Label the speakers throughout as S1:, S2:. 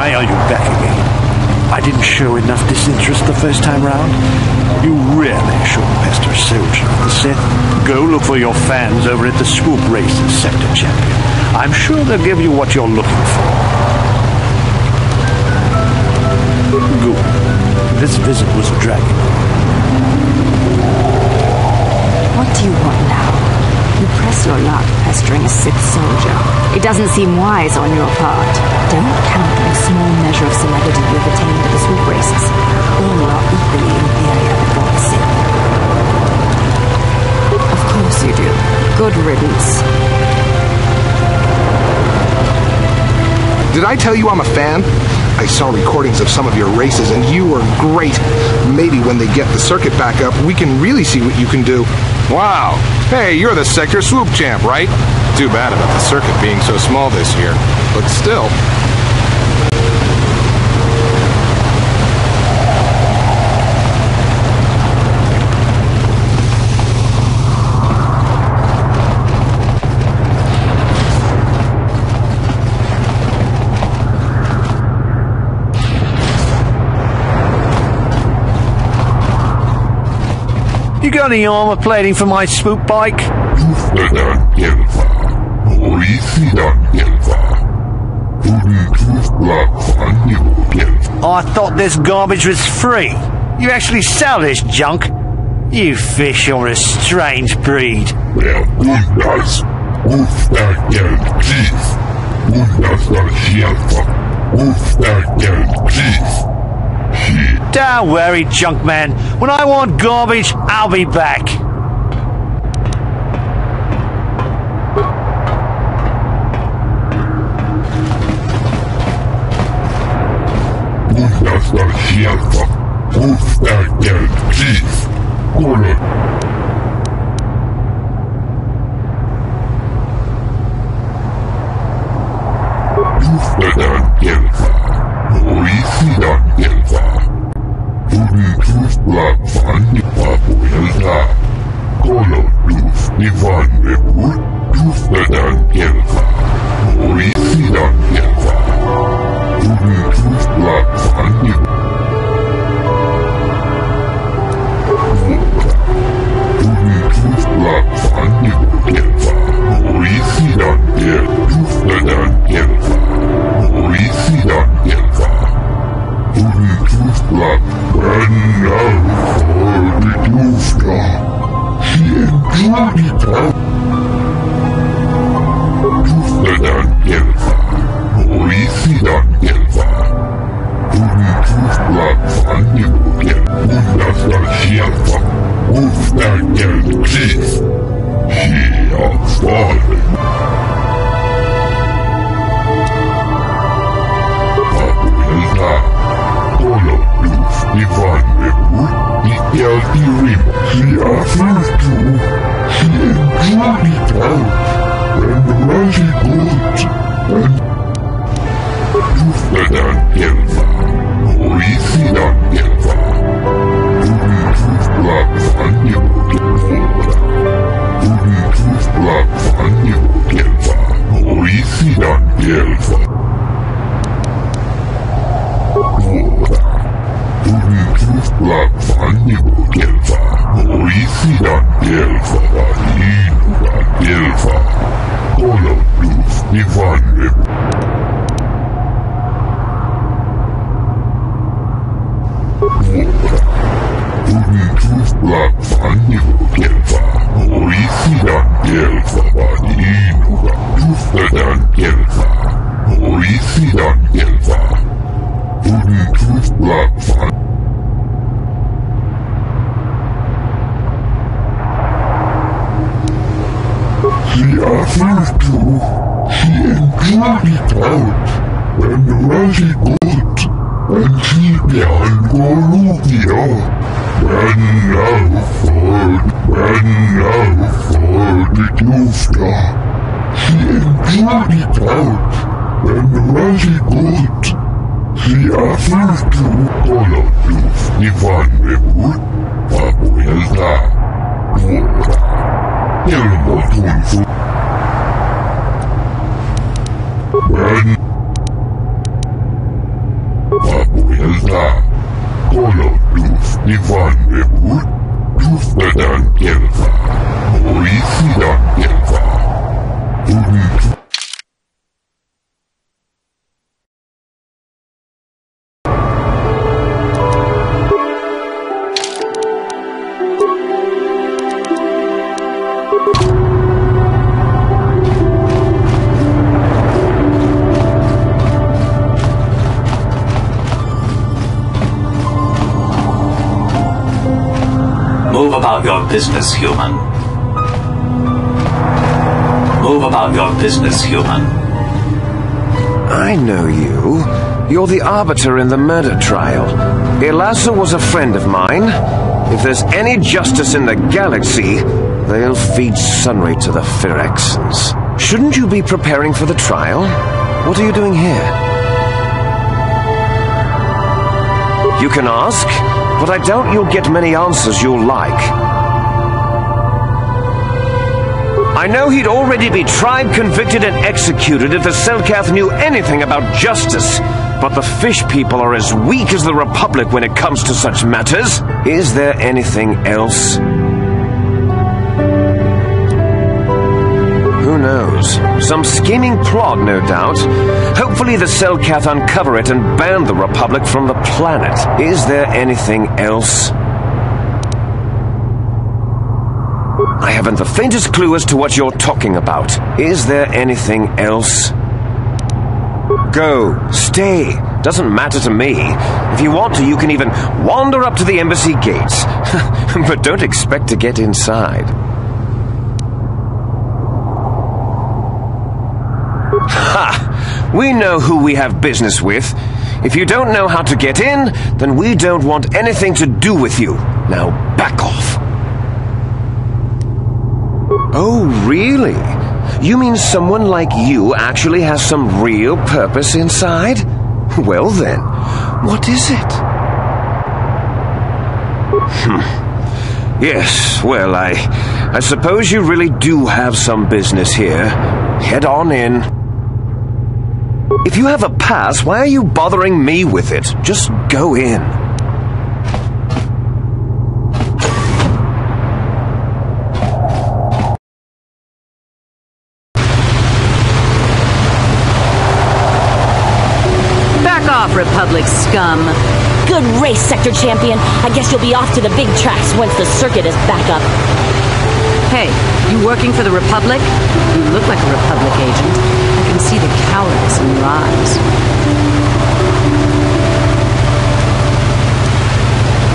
S1: Why are you back again? I didn't show enough disinterest the first time round. You really should pester a soldier of the Sith. Go look for your fans over at the Swoop Races Scepter Champion. I'm sure they'll give you what you're looking for. Good. This visit was a dragon.
S2: What do you want now? You press your luck pestering a Sith soldier. It doesn't seem wise on your part. Don't count on the small measure of celebrity you have attained at the Swoop Races. All are equally inferior before the Sith. Of course you do. Good riddance.
S3: Did I tell you I'm a fan? I saw recordings of some of your races, and you were great. Maybe when they get the circuit back up, we can really see what you can do.
S4: Wow. Hey, you're the Sector Swoop Champ, right? Too bad about the circuit being so small this year. But still.
S1: You got any armor plating for my swoop bike? I thought this garbage was free. You actually sell this junk? You fish are a strange breed. Don't worry, junk man. When I want garbage, I'll be back.
S5: Ivan Ebut, Dufedan Gelva, Moisidan Gelva, Unitu.
S6: Move about your business, human. Move about your business, human.
S7: I know you. You're the Arbiter in the murder trial. Elasa was a friend of mine. If there's any justice in the galaxy, they'll feed Sunry to the Phyrexians. Shouldn't you be preparing for the trial? What are you doing here? You can ask, but I doubt you'll get many answers you'll like. I know he'd already be tried, convicted, and executed if the Selkath knew anything about justice. But the fish people are as weak as the Republic when it comes to such matters. Is there anything else? Who knows? Some scheming plot, no doubt. Hopefully the Selkath uncover it and ban the Republic from the planet. Is there anything else? I haven't the faintest clue as to what you're talking about. Is there anything else? Go. Stay. Doesn't matter to me. If you want to, you can even wander up to the embassy gates. But don't expect to get inside. Ha! We know who we have business with. If you don't know how to get in, then we don't want anything to do with you. Now back off. Oh, really? You mean someone like you actually has some real purpose inside? Well then, what is it? Yes, well, I suppose you really do have some business here. Head on in. If you have a pass, why are you bothering me with it? Just go in.
S8: Republic scum.
S9: Good race, Sector Champion. I guess you'll be off to the big tracks once the circuit is back up.
S8: Hey, you working for the Republic? You look like a Republic agent. I can see the cowardice in your eyes.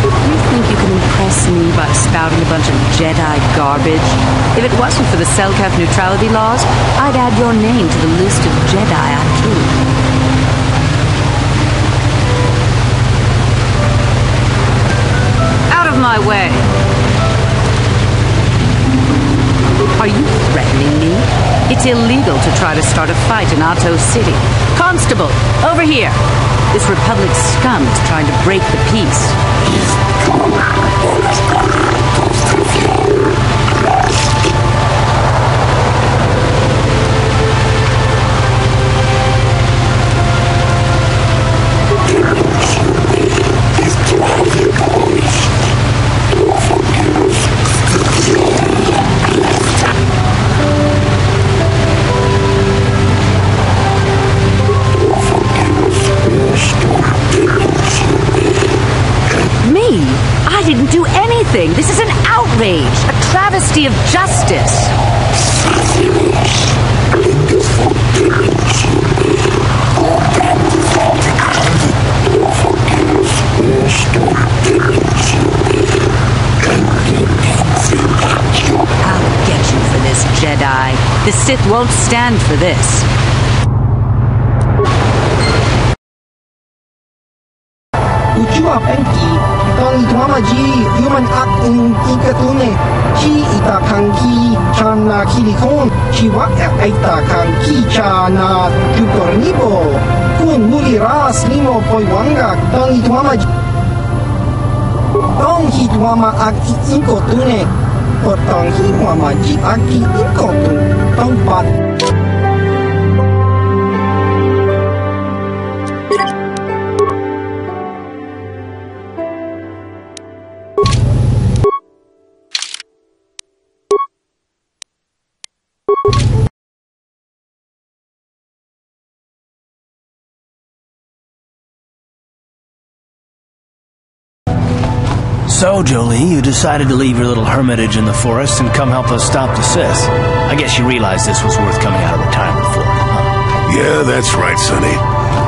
S8: You think you can impress me by spouting a bunch of Jedi garbage? If it wasn't for the Selkath neutrality laws, I'd add your name to the list of Jedi I killed. My way. Are you threatening me? It's illegal to try to start a fight in Atto City. Constable, over here. This Republic scum is trying to break the peace. This is an outrage, a travesty of justice. I'll get you for this, Jedi. The Sith won't stand for this.
S10: Human act in ikatune, chi itakanki chana kilikon, chi wak itakanki chana kukornipo, kun muli ras limo poiwanga, tang ituama tong hituama aki inkotune, or tong hituama ji aki inkotun, tong pat.
S11: So, Jolie, you decided to leave your little hermitage in the forest and come help us stop the Sith. I guess you realized this was worth coming out of retirement for, huh?
S5: Yeah, that's right, Sonny.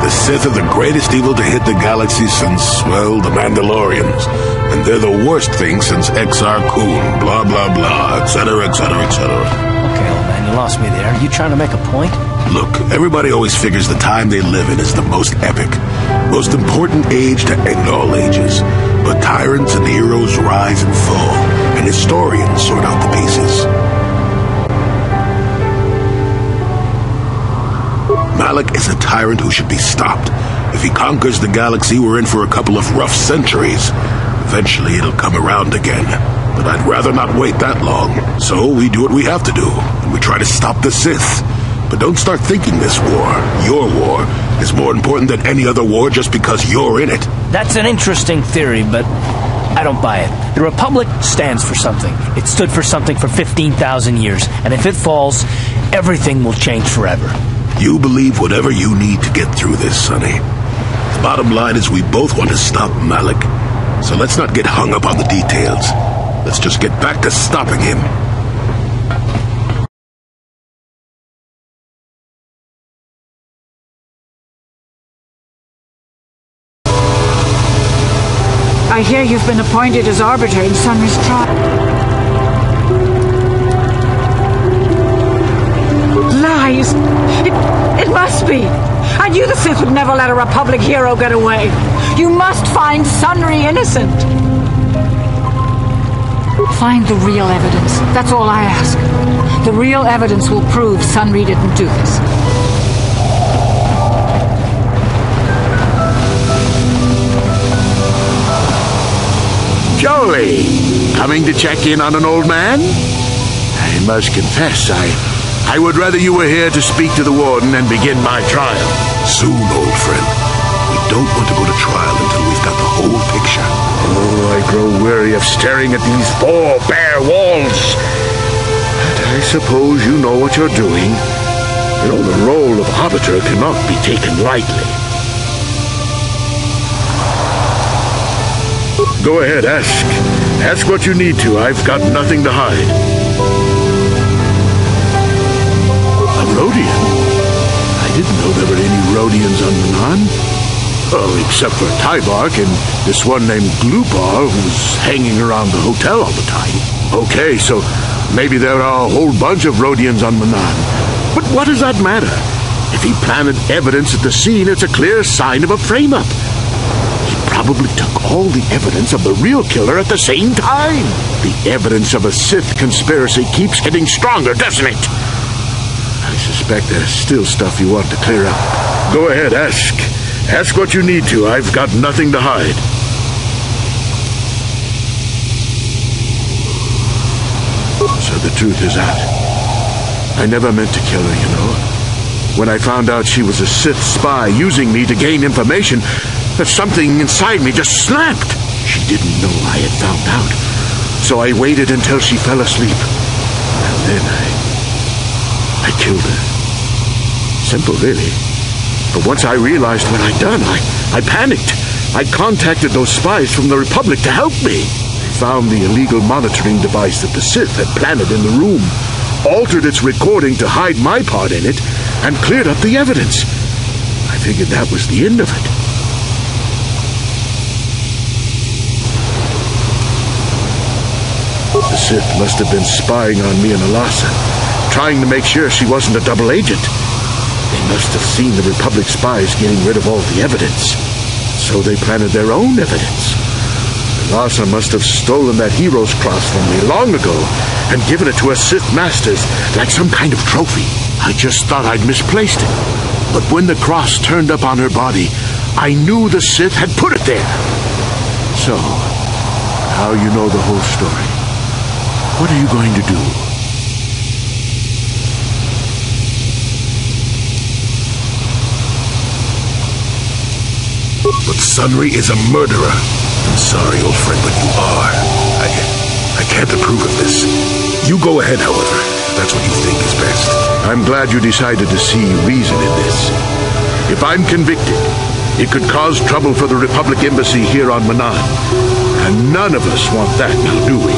S5: The Sith are the greatest evil to hit the galaxy since, well, the Mandalorians. And they're the worst thing since Exar Kun, blah, blah, blah, etc., etc., etc.
S11: Okay, old man, you lost me there. Are you trying to make a point?
S5: Look, everybody always figures the time they live in is the most epic, most important age to end all ages. But tyrants and heroes rise and fall, and historians sort out the pieces. Malak is a tyrant who should be stopped. If he conquers the galaxy, we're in for a couple of rough centuries. Eventually, it'll come around again. But I'd rather not wait that long. So we do what we have to do, and we try to stop the Sith. But don't start thinking this war, your war, is more important than any other war just because you're in it.
S11: That's an interesting theory, but I don't buy it. The Republic stands for something. It stood for something for 15,000 years, and if it falls, everything will change forever.
S5: You believe whatever you need to get through this, Sonny. The bottom line is we both want to stop Malak. So let's not get hung up on the details. Let's just get back to stopping him.
S12: I hear you've been appointed as Arbiter in Sunry's trial. Lies! It must be! I knew the Sith would never let a Republic hero get away. You must find Sunry innocent. Find the real evidence. That's all I ask. The real evidence will prove Sunry didn't do this.
S1: Jolie, coming to check in on an old man? I must confess, I would rather you were here to speak to the warden and begin my trial.
S5: Soon, old friend. We don't want to go to trial until we've got the whole picture.
S1: Oh, I grow weary of staring at these four bare walls. But I suppose you know what you're doing. You know, the role of Arbiter cannot be taken lightly. Go ahead, ask. Ask what you need to. I've got nothing to hide. A Rodian? I didn't know there were any Rodians on Manan. Oh, except for Tybark and this one named Gluupor who's hanging around the hotel all the time. Okay, so maybe there are a whole bunch of Rodians on Manan. But what does that matter? If he planted evidence at the scene, it's a clear sign of a frame-up. Probably took all the evidence of the real killer at the same time. The evidence of a Sith conspiracy keeps getting stronger, doesn't it? I suspect there's still stuff you want to clear up. Go ahead, ask. Ask what you need to. I've got nothing to hide. So the truth is out. I never meant to kill her, you know. When I found out she was a Sith spy using me to gain information, that something inside me just snapped. She didn't know I had found out. So I waited until she fell asleep. And then I killed her. Simple, really. But once I realized what I'd done, I panicked. I contacted those spies from the Republic to help me. They found the illegal monitoring device that the Sith had planted in the room, altered its recording to hide my part in it, and cleared up the evidence. I figured that was the end of it. The Sith must have been spying on me and Alasa, trying to make sure she wasn't a double agent. They must have seen the Republic spies getting rid of all the evidence, so they planted their own evidence. Alasa must have stolen that hero's cross from me long ago and given it to her Sith masters like some kind of trophy. I just thought I'd misplaced it. But when the cross turned up on her body, I knew the Sith had put it there. So, now you know the whole story. What are you going to do?
S5: But Sunry is a murderer. I'm sorry, old friend, but you are. I can't approve of this. You go ahead, however, if that's what you think is best.
S1: I'm glad you decided to see reason in this. If I'm convicted, it could cause trouble for the Republic Embassy here on Manan.
S5: And none of us want that now, do we?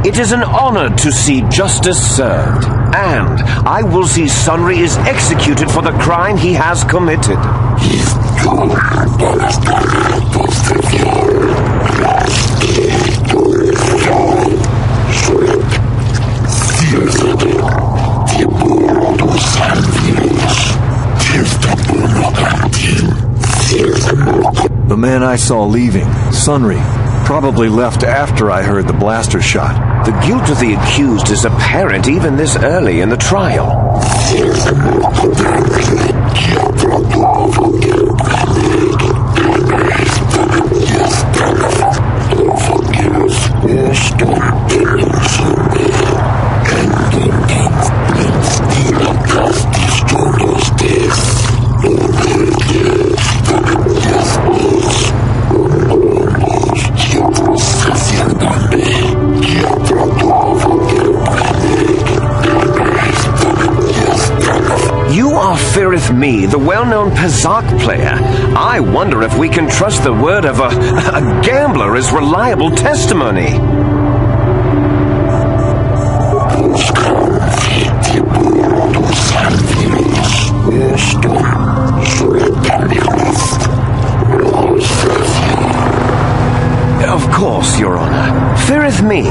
S7: It is an honor to see justice served, and I will see Sunry is executed for the crime he has committed.
S13: The man I saw leaving, Sunry, probably left after I heard the blaster shot.
S7: The guilt of the accused is apparent even this early in the trial. Firith Me, the well-known Pazak player. I wonder if we can trust the word of a gambler as reliable testimony. Of course, Your Honor. Firith Me,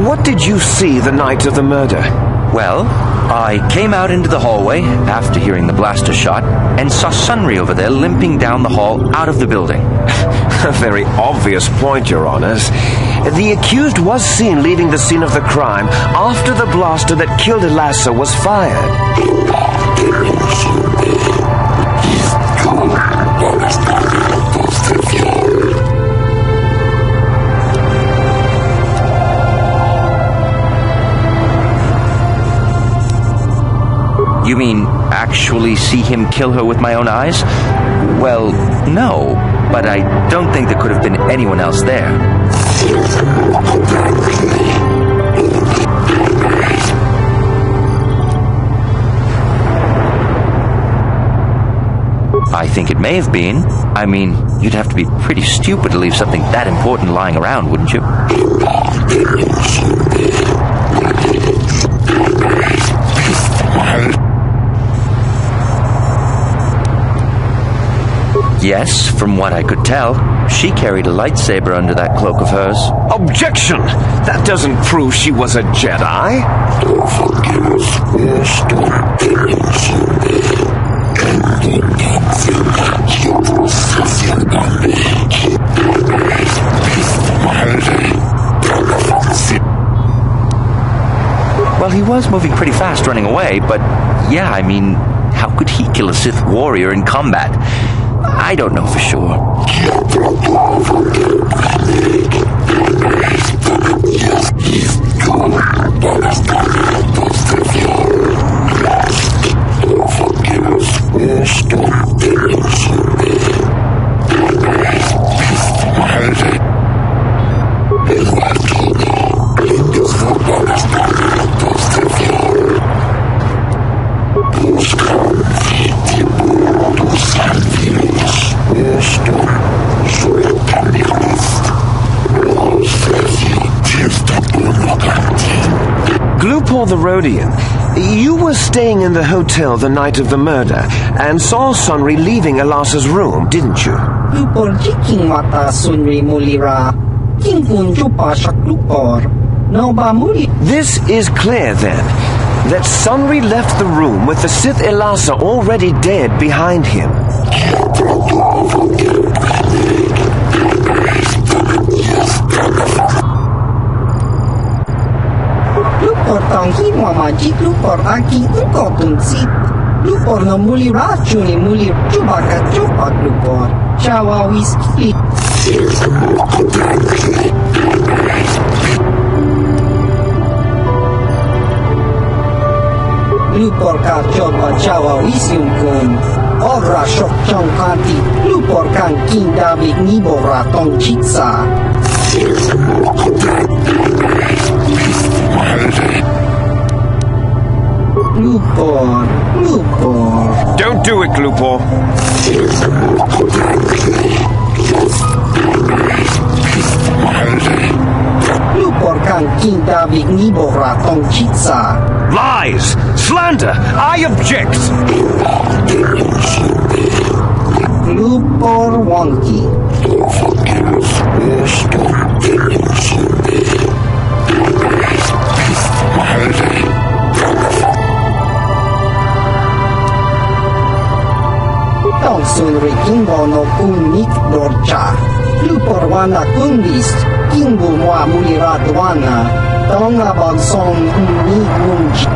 S7: what did you see the night of the murder?
S14: Well, I came out into the hallway after hearing the blaster shot and saw Sunry over there limping down the hall out of the building.
S7: A very obvious point, Your Honors. The accused was seen leaving the scene of the crime after the blaster that killed Ilasa was fired.
S14: You mean actually see him kill her with my own eyes? Well, no, but I don't think there could have been anyone else there. I think it may have been. I mean, you'd have to be pretty stupid to leave something that important lying around, wouldn't you? Yes, from what I could tell, she carried a lightsaber under that cloak of hers.
S7: Objection! That doesn't prove she was a Jedi.
S14: moving pretty fast running away, but yeah, I mean, how could he kill a Sith warrior in combat? I don't know for sure.
S7: Gluupor the Rhodian, you were staying in the hotel the night of the murder and saw Sunry leaving Elassa's room, didn't you?
S10: Gluupor jiking mata Sunry mulira. Kingun jupa shak Gluupor. No ba muli.
S7: This is clear then, that Sunry left the room with the Sith Elassa already dead behind him.
S10: Gluupor tang hiwa maji Gluupor aki unkotun sit. Gluupor no mulira chuni mulir chubaka chupa Gluupor. Chawa whisky. Gluupor ka chopa chawa wisium kun. Ora shok chong kanti. Gluupor kan kindavik nibora tong chitsa. Gluupor, Gluupor.
S7: Don't do it, Gluupor.
S10: Gluupor kan kindavik nibora tong chitsa.
S7: Lies! Slander! I object!
S10: Gluupor wonky. Tong Sunry Kimbo no kunik dorcha. Gluupor wana kundis. Kimbo mwa mulirat wana. Tong abag song unik nunjik.